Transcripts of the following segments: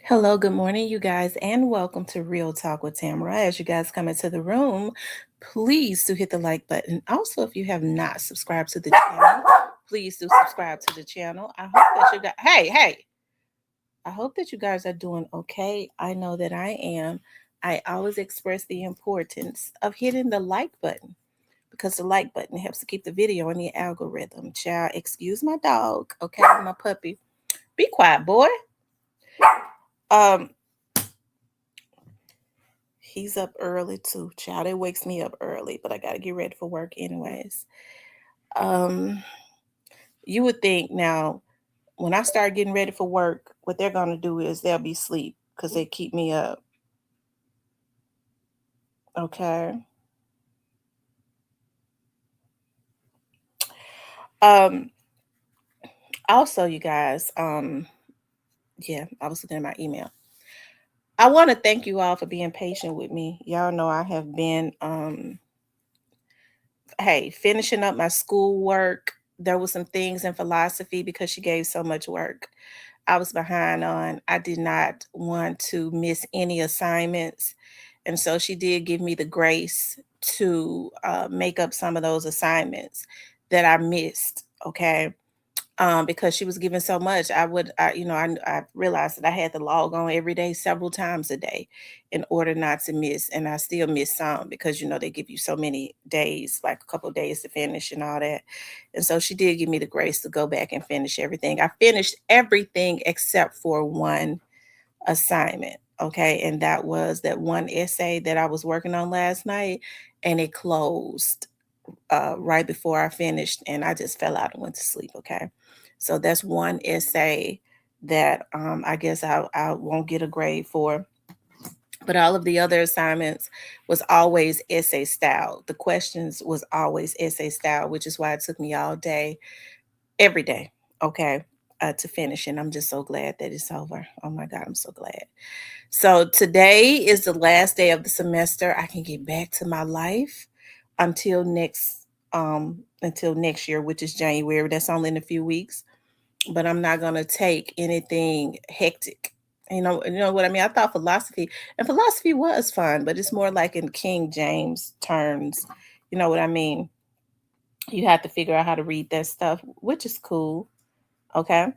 Hello, good morning, you guys, and welcome to Real Talk with Tamara. As you guys come into the room, please do hit the like button. Also, if you have not subscribed to the channel, please do subscribe to the channel. I hope that you guys, hey, I hope that you guys are doing okay. I know that I am. I always express the importance of hitting the like button because the like button helps to keep the video in the algorithm. Child, excuse my dog, okay, my puppy. Be quiet, boy. Um, He's up early too, child. It wakes me up early, but I gotta get ready for work anyways. Um, you would think now when I start getting ready for work, what they're gonna do is they'll be asleep because they keep me up. Okay. Um, Also, you guys, yeah, I was looking at my email. I want to thank you all for being patient with me. Y'all know I have been hey, finishing up my schoolwork. There was some things in philosophy because she gave so much work. I was behind on. I did not want to miss any assignments. And so she did give me the grace to make up some of those assignments that I missed. Okay. Because she was giving so much, I realized that I had to log on every day, several times a day, in order not to miss. And I still miss some because they give you so many days, like a couple of days to finish and all that. And so she did give me the grace to go back and finish everything. I finished everything except for one assignment. Okay, and that was that one essay that I was working on last night, and it closed right before I finished, and I just fell out and went to sleep. Okay, so that's one essay that I guess I won't get a grade for. But all of the other assignments was always essay style. The questions was always essay style, which is why it took me all day, every day. Okay, to finish, and I'm just so glad that it's over. Oh my God, I'm so glad. So today is the last day of the semester. I can get back to my life until next year, which is January. That's only in a few weeks. But I'm not gonna take anything hectic. You know what I mean? I thought philosophy was fun, but it's more like in King James terms. You know what I mean? You have to figure out how to read that stuff, which is cool. Okay.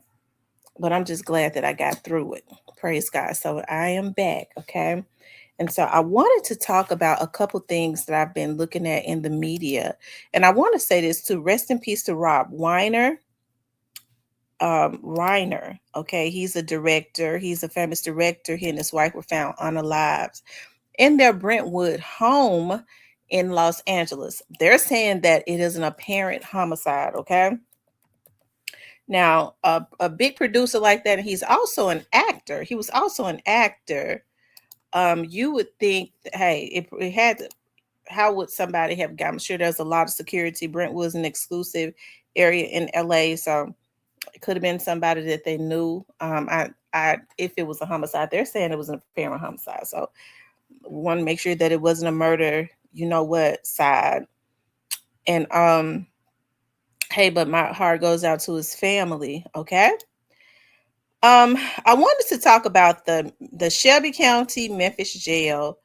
But I'm just glad that I got through it. Praise God. So I am back. Okay. And so I wanted to talk about a couple things that I've been looking at in the media. And I want to say this too. Rest in peace to Rob Weiner. Reiner. Okay. He's a director. He's a famous director. He and his wife were found unalived in their Brentwood home in Los Angeles. They're saying that it is an apparent homicide. Okay. Now, a big producer like that, and he's also an actor. He was also an actor. You would think, hey, it had to, how would somebody have got? I'm sure there's a lot of security. Brentwood's an exclusive area in LA, so it could have been somebody that they knew. If it was a homicide, they're saying it was an apparent homicide. So we want to make sure that it wasn't a murder. You know what side? And hey, but my heart goes out to his family. Okay. I wanted to talk about the Shelby County Memphis jail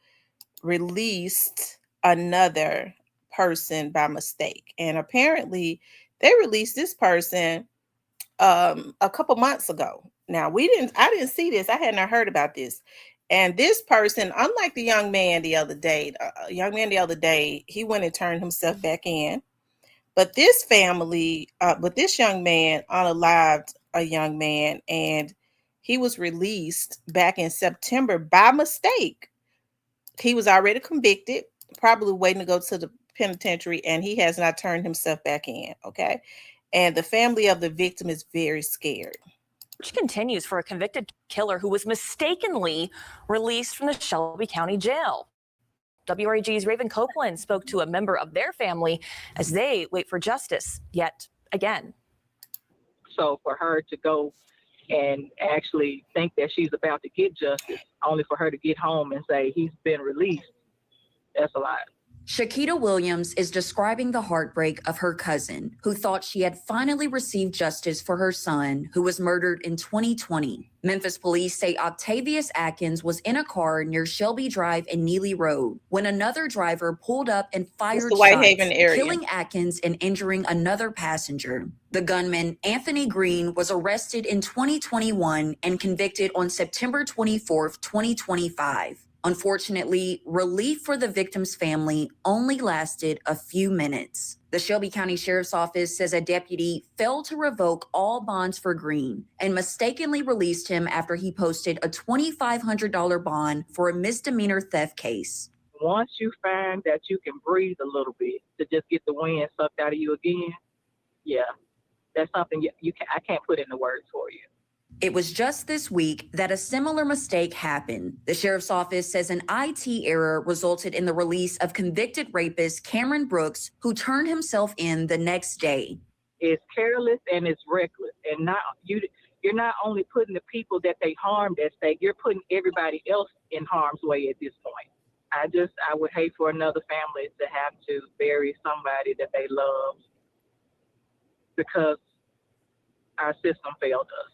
released another person by mistake, and apparently they released this person a couple months ago. Now I didn't see this. I hadn't heard about this. And this person, unlike the young man the other day, he went and turned himself back in. But this young man unalived a young man, and he was released back in September by mistake. He was already convicted, probably waiting to go to the penitentiary, and he has not turned himself back in. Okay. And the family of the victim is very scared. Search continues for a convicted killer who was mistakenly released from the Shelby County jail. WRAG's Raven Copeland spoke to a member of their family as they wait for justice yet again. So for her to go and actually think that she's about to get justice, only for her to get home and say he's been released, that's a lot. Shakita Williams is describing the heartbreak of her cousin, who thought she had finally received justice for her son, who was murdered in 2020. Memphis police say Octavius Atkins was in a car near Shelby Drive and Neely Road when another driver pulled up and It's fired the shots, Whitehaven area. killing Atkins and injuring another passenger. The gunman, Anthony Green, was arrested in 2021 and convicted on September 24th, 2025. Unfortunately, relief for the victim's family only lasted a few minutes. The Shelby County Sheriff's Office says a deputy failed to revoke all bonds for Green and mistakenly released him after he posted a $2,500 bond for a misdemeanor theft case. Once you find that you can breathe a little bit to just get the wind sucked out of you again, yeah, that's something I can't put into words for you. It was just this week that a similar mistake happened. The sheriff's office says an IT error resulted in the release of convicted rapist Cameron Brooks, who turned himself in the next day. It's careless and it's reckless, and you're not only putting the people that they harmed at stake, you're putting everybody else in harm's way at this point. I would hate for another family to have to bury somebody that they love because our system failed us.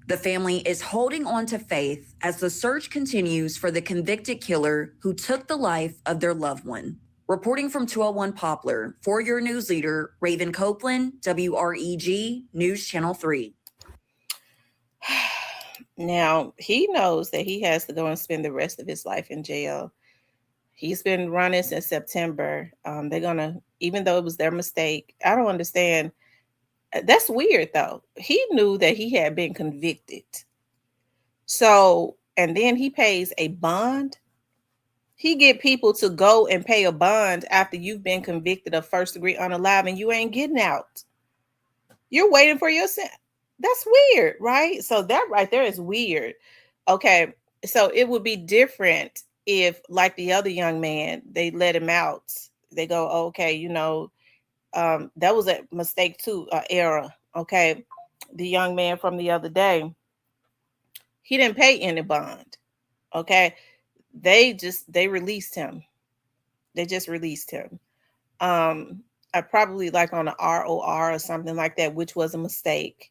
The family is holding on to faith as the search continues for the convicted killer who took the life of their loved one. Reporting from 201 Poplar, for your news leader, Raven Copeland, WREG News Channel 3. Now, he knows that he has to go and spend the rest of his life in jail. He's been running since September. They're going to, even though it was their mistake, I don't understand. That's weird, though. He knew that he had been convicted. So, and then he pays a bond. He get people to go and pay a bond after you've been convicted of first-degree unalive and you ain't getting out. You're waiting for your sentence. That's weird, right? So that right there is weird. Okay, so it would be different if, like the other young man, they let him out. They go, okay, that was a mistake too, error. Okay. The young man from the other day, he didn't pay any bond. Okay. They released him. They just released him. I probably like on an ROR or something like that, which was a mistake.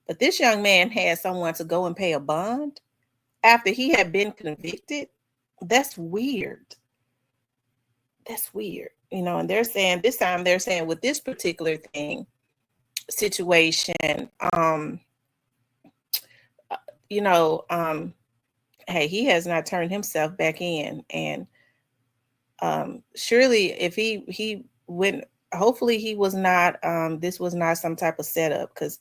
But this young man had someone to go and pay a bond after he had been convicted. That's weird. That's weird. And they're saying this time, with this particular situation, hey, he has not turned himself back in. And surely if he went, hopefully he was not, this was not some type of setup, because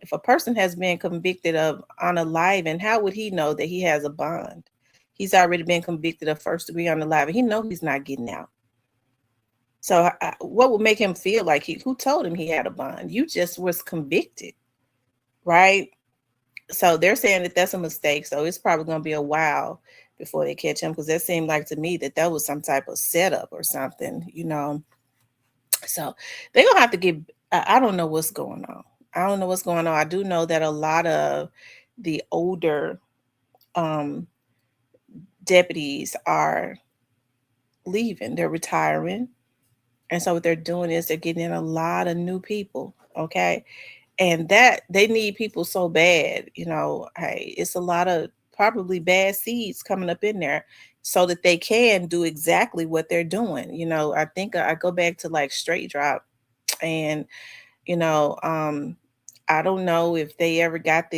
if a person has been convicted of unalive, how would he know that he has a bond? He's already been convicted of first degree unalive. He knows he's not getting out. So what would make him feel like who told him he had a bond? You just was convicted, right? So they're saying that that's a mistake. So it's probably going to be a while before they catch him, because that seemed like to me that was some type of setup or something, So they're going to have to get, I don't know what's going on. I don't know what's going on. I do know that a lot of the older deputies are leaving. They're retiring. And so what they're doing is they're getting in a lot of new people, okay? And that they need people so bad, hey, it's a lot of probably bad seeds coming up in there so that they can do exactly what they're doing. I think I go back to like straight drop, and, I don't know if they ever got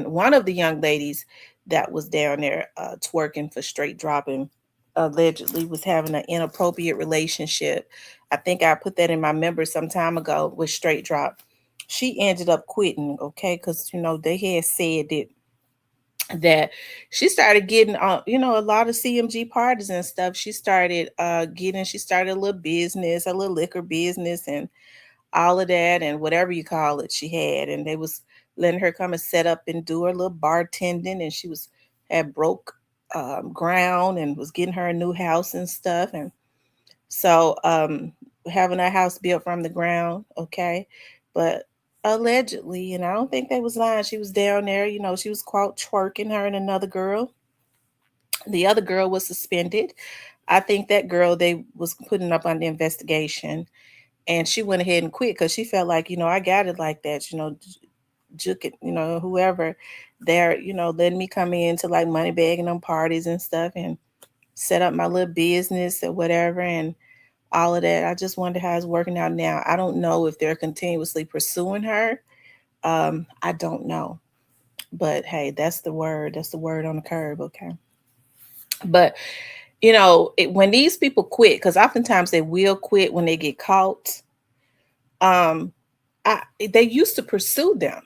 one of the young ladies that was down there twerking for straight dropping allegedly was having an inappropriate relationship. I think I put that in my members some time ago with straight drop. She ended up quitting, okay, because they had said that she started getting a lot of CMG parties and stuff. She started a little business, a little liquor business, and all of that, and whatever you call it, she had, and they was letting her come and set up and do her little bartending, and she had broke ground and was getting her a new house and stuff, and so having a house built from the ground, okay, but allegedly, and I don't think they was lying, she was down there, she was caught twerking, her and another girl. The other girl was suspended I think that girl they was putting up on the investigation, and she went ahead and quit because she felt like, I got it like that, Juke it, whoever they're, letting me come in to like money bagging on parties and stuff and set up my little business or whatever and all of that. I just wonder how it's working out now. I don't know if they're continuously pursuing her. I don't know. But hey, that's the word. That's the word on the curb, okay? But when these people quit, because oftentimes they will quit when they get caught. Um, they used to pursue them.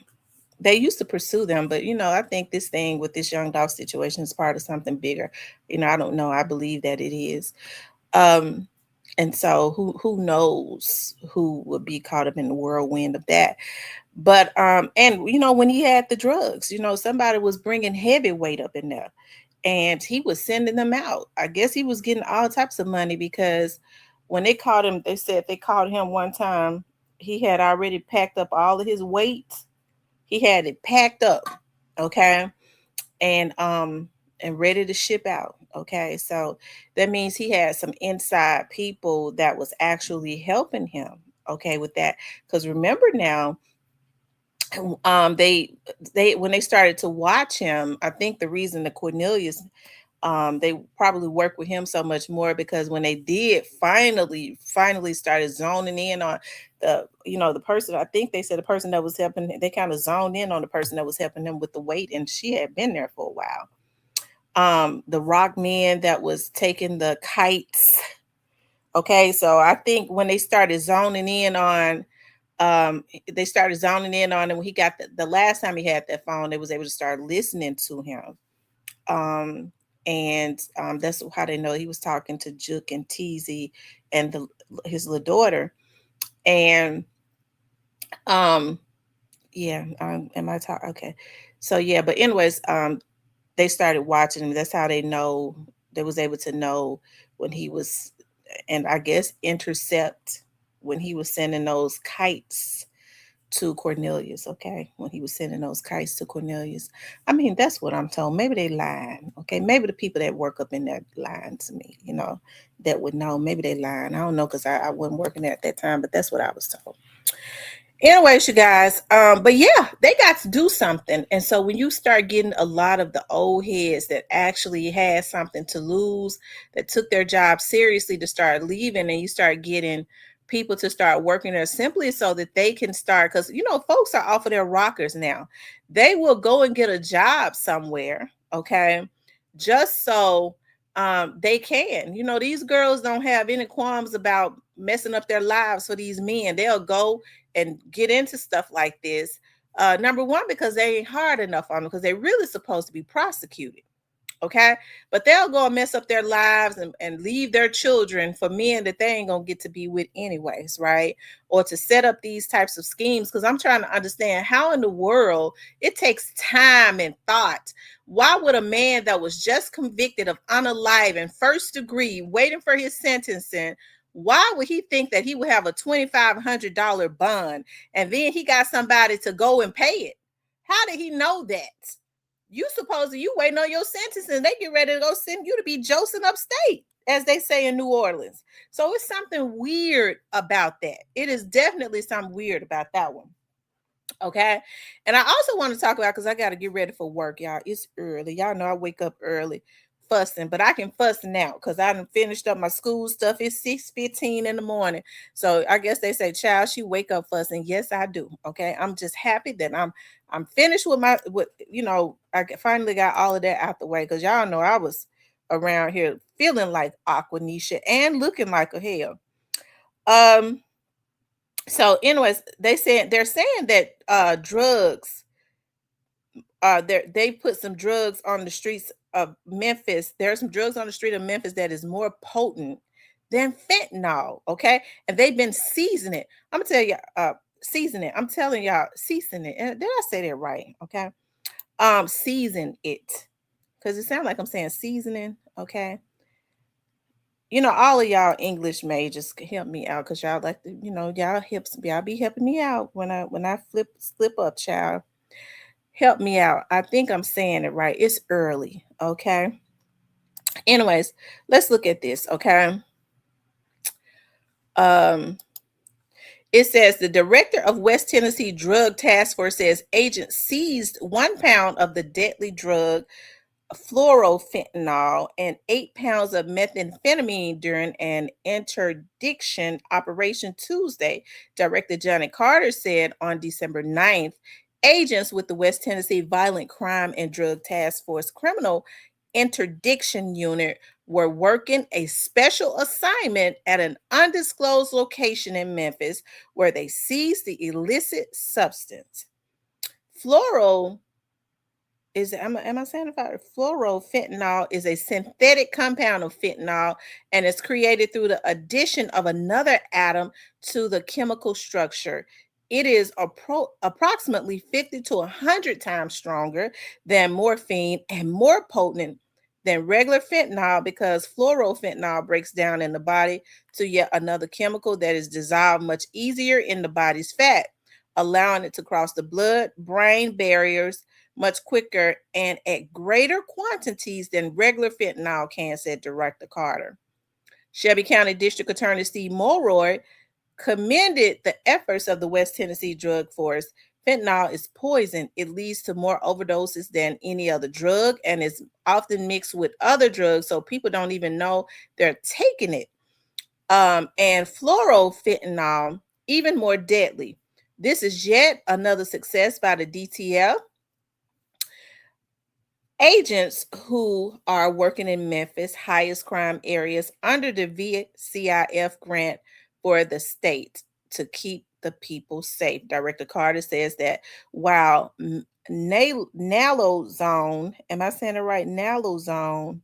They used to pursue them, but I think this thing with this young dog situation is part of something bigger. I don't know. I believe that it is. Um, and so who knows who would be caught up in the whirlwind of that. But and when he had the drugs, somebody was bringing heavyweight up in there and he was sending them out. I guess he was getting all types of money because when they caught him, they said they caught him one time, he had already packed up all of his weight. He had it packed up, okay, and ready to ship out. Okay, so that means he had some inside people that was actually helping him. Okay, with that, because remember now, they when they started to watch him, I think the reason the Cornelius they probably worked with him so much more because when they did finally started zoning in on the person, I think they said the person that was helping, they kind of zoned in on the person that was helping them with the weight, and she had been there for a while. The rock man that was taking the kites. Okay, so I think when they started zoning in on they started zoning in on him when he got the last time he had that phone, they was able to start listening to him. And that's how they know he was talking to Juke and Teasy and his little daughter. And yeah, am I talking? Okay, so yeah, but anyways, they started watching him. That's how they was able to know when he was, and I guess intercept when he was sending those kites to Cornelius, okay? When he was sending those kites to Cornelius. I mean, that's what I'm told. Maybe they lying, okay? Maybe the people that work up in there lying to me, that would know. Maybe they lying. I don't know because I wasn't working there at that time, but that's what I was told. Anyways, you guys, but yeah, they got to do something. And so when you start getting a lot of the old heads that actually had something to lose, that took their job seriously to start leaving, and you start getting people to start working there simply so that they can start, because folks are off of their rockers now. They will go and get a job somewhere, okay, just so they can. These girls don't have any qualms about messing up their lives for these men. They'll go and get into stuff like this. Number one, because they ain't hard enough on them, because they're really supposed to be prosecuted. Okay, but they'll go and mess up their lives and leave their children for men that they ain't gonna get to be with anyways, right? Or to set up these types of schemes, because I'm trying to understand how in the world it takes time and thought. Why would a man that was just convicted of unaliving first degree, waiting for his sentencing, why would he think that he would have a $2,500 bond and then he got somebody to go and pay it? How did he know that? You waiting on your sentence and they get ready to go send you to be Joseph upstate, as they say in New Orleans. So it's something weird about that. It is definitely something weird about that one. Okay. And I also want to talk about, because I got to get ready for work, y'all. It's early. Y'all know I wake up early fussing, but I can fuss now because I done finished up my school stuff. It's 6:15 in the morning. So I guess they say, child, she wake up fussing. Yes, I do. Okay. I'm just happy that I'm finished with I finally got all of that out the way, because y'all know I was around here feeling like Aquanisha and looking like a hell. So anyways, they're saying that drugs they put some drugs on the streets of Memphis. There's some drugs on the street of Memphis that is more potent than fentanyl, okay? And they've been seasoning it. I'm gonna tell you, season it. I'm telling y'all, season it. And did I say that right? Okay. Season it. Because it sounds like I'm saying seasoning, okay? All of y'all English majors can help me out, because y'all like to, y'all be helping me out when I slip up, child. Help me out. I think I'm saying it right. It's early, okay? Anyways, let's look at this, okay? It says the director of West Tennessee Drug Task Force says agents seized 1 pound of the deadly drug F3NTANYL and 8 pounds of methamphetamine during an interdiction operation Tuesday, Director Johnny Carter said on December 9th. Agents with the West Tennessee Violent Crime and Drug Task Force Criminal Interdiction Unit were working a special assignment at an undisclosed location in Memphis where they seized the illicit substance. Fluoro is am I saying it right? Fluorofentanyl is a synthetic compound of fentanyl and is created through the addition of another atom to the chemical structure. It is approximately 50 to 100 times stronger than morphine and more potent than regular fentanyl because fluorofentanyl breaks down in the body to yet another chemical that is dissolved much easier in the body's fat, allowing it to cross the blood-brain barriers much quicker and at greater quantities than regular fentanyl can, said Director Carter. Shelby County District Attorney Steve Mulroy commended the efforts of the West Tennessee Drug Force. Fentanyl is poison. It leads to more overdoses than any other drug and is often mixed with other drugs, so people don't even know they're taking it. And fluorofentanyl, even more deadly. This is yet another success by the DTF. Agents who are working in Memphis' highest crime areas under the VCIF grant for the state to keep the people safe. Director Carter says that while naloxone, am I saying it right? Naloxone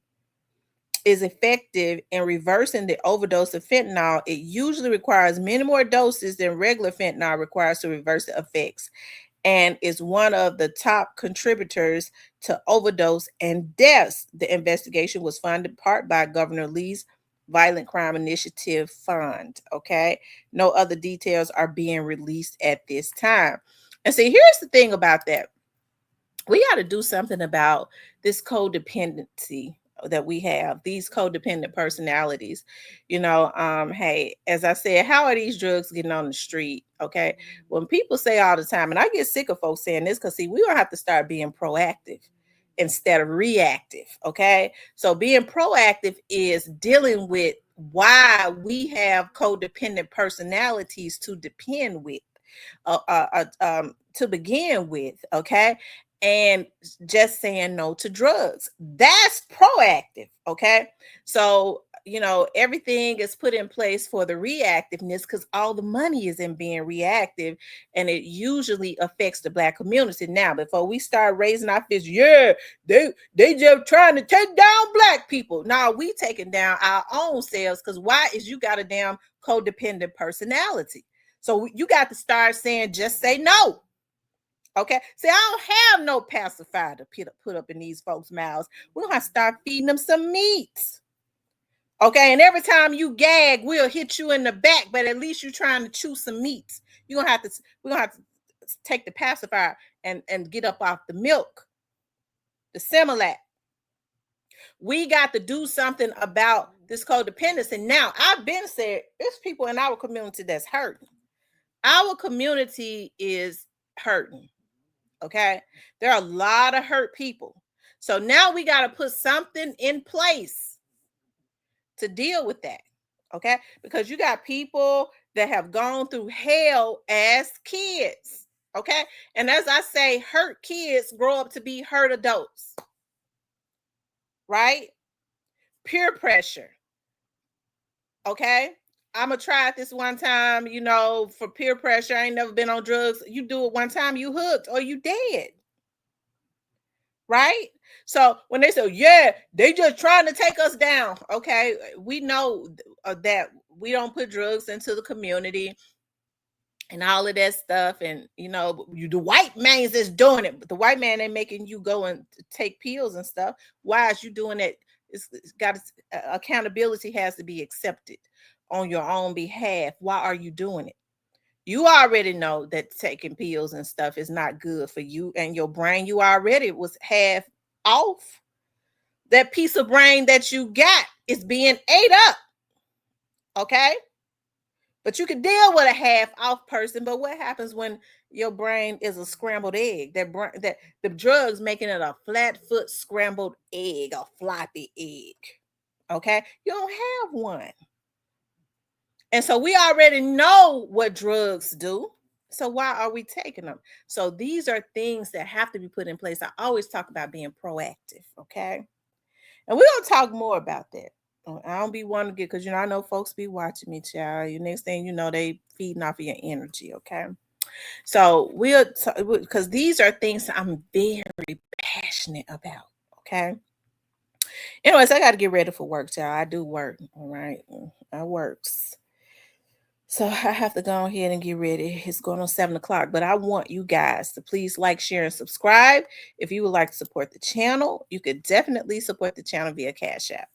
is effective in reversing the overdose of fentanyl, it usually requires many more doses than regular fentanyl requires to reverse the effects, and is one of the top contributors to overdose and deaths. The investigation was funded part by Governor Lee's Violent Crime Initiative Fund. Okay, no other details are being released at this time. And see, here's the thing about that. We got to do something about this codependency that we have, these codependent personalities. Hey, as I said, how are these drugs getting on the street? Okay, when people say all the time, and I get sick of folks saying this, because see, we don't have to start being proactive instead of reactive. Okay, so being proactive is dealing with why we have codependent personalities to depend with, to begin with. Okay, and just saying no to drugs. That's proactive. Okay. So, everything is put in place for the reactiveness because all the money is in being reactive, and it usually affects the Black community. Now, before we start raising our fists, yeah, they just trying to take down Black people. Now we taking down our own selves, because why is you got a damn codependent personality? So you got to start saying, just say no. Okay, see, I don't have no pacifier to put up in these folks' mouths. We're gonna have to start feeding them some meat. Okay, and every time you gag, we'll hit you in the back, but at least you're trying to chew some meat. We're gonna have to take the pacifier and get up off the milk, the Similac. We got to do something about this codependency. Now, I've been said there's people in our community that's hurting. Our community is hurting. Okay, there are a lot of hurt people. So now we got to put something in place to deal with that. Okay, because you got people that have gone through hell as kids. Okay, and as I say, hurt kids grow up to be hurt adults. Right? Peer pressure. Okay, I'm gonna try it this one time, for peer pressure. I ain't never been on drugs. You do it one time, you hooked or you dead. Right? So when they say, yeah, they just trying to take us down. Okay, we know that we don't put drugs into the community and all of that stuff. And, the white man's is doing it, but the white man ain't making you go and take pills and stuff. Why is you doing it? It's got accountability has to be accepted on your own behalf. Why are you doing it? You already know that taking pills and stuff is not good for you and your brain. You already was half off. that piece of brain that you got is being ate up. Okay? But you can deal with a half-off person. But what happens when your brain is a scrambled egg? That the drugs making it a flat-foot scrambled egg, a floppy egg. Okay? You don't have one. And so we already know what drugs do. So why are we taking them? So these are things that have to be put in place. I always talk about being proactive, okay? And we're gonna talk more about that. I don't be wanting to get, because I know folks be watching me, child. You next thing you know, they feeding off of your energy, okay? So because these are things I'm very passionate about, okay? Anyways, I got to get ready for work, child. I do work, all right? I works. So I have to go ahead and get ready. It's going on 7 o'clock, but I want you guys to please like, share, and subscribe. If you would like to support the channel, you could definitely support the channel via Cash App.